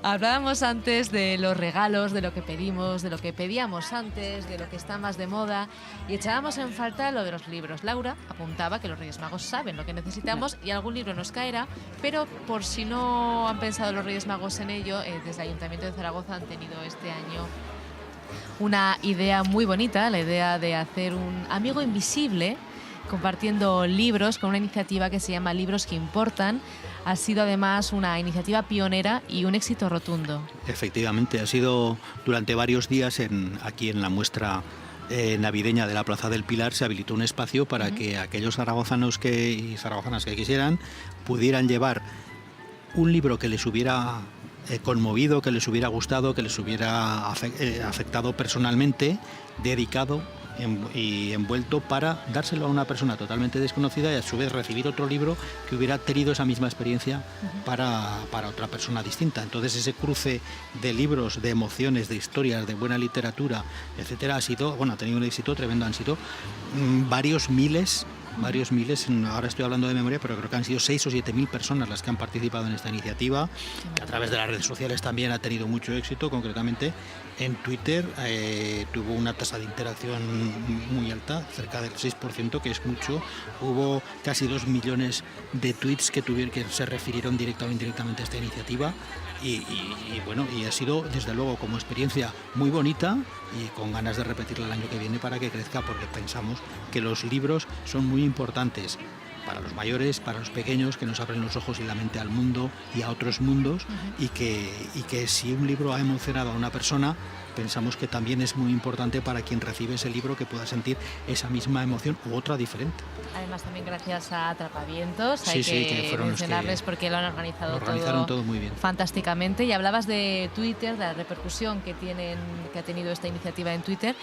Hablábamos antes de los regalos, de lo que pedimos, de lo que pedíamos antes, de lo que está más de moda, y echábamos en falta lo de los libros. Laura apuntaba que los Reyes Magos saben lo que necesitamos y algún libro nos caerá, pero por si no han pensado los Reyes Magos en ello, desde el Ayuntamiento de Zaragoza han tenido este año una idea muy bonita, la idea de hacer un amigo invisible compartiendo libros con una iniciativa que se llama Libros que Importan. Ha sido además una iniciativa pionera y un éxito rotundo. Efectivamente, ha sido durante varios días aquí en la muestra navideña de la Plaza del Pilar. Se habilitó un espacio para que aquellos zaragozanos y zaragozanas que quisieran pudieran llevar un libro que les hubiera conmovido, que les hubiera gustado, que les hubiera afectado personalmente, dedicado y envuelto, para dárselo a una persona totalmente desconocida y a su vez recibir otro libro que hubiera tenido esa misma experiencia para otra persona distinta. Entonces ese cruce de libros, de emociones, de historias, de buena literatura, etcétera, ha tenido un éxito tremendo. Han sido varios miles, ahora estoy hablando de memoria, pero creo que han sido 6 o 7 mil personas las que han participado en esta iniciativa, que a través de las redes sociales también ha tenido mucho éxito. Concretamente en Twitter tuvo una tasa de interacción muy alta, cerca del 6%, que es mucho. Hubo casi 2 millones de tweets que se refirieron directa o indirectamente a esta iniciativa. Y ha sido desde luego como experiencia muy bonita y con ganas de repetirla el año que viene para que crezca, porque pensamos que los libros son muy importantes para los mayores, para los pequeños, que nos abren los ojos y la mente al mundo y a otros mundos, y que si un libro ha emocionado a una persona, pensamos que también es muy importante para quien recibe ese libro que pueda sentir esa misma emoción u otra diferente. Además también gracias a Atrapavientos, hay que fueron mencionarles porque lo han organizaron todo muy bien, fantásticamente. Y hablabas de Twitter, de la repercusión que ha tenido esta iniciativa en Twitter.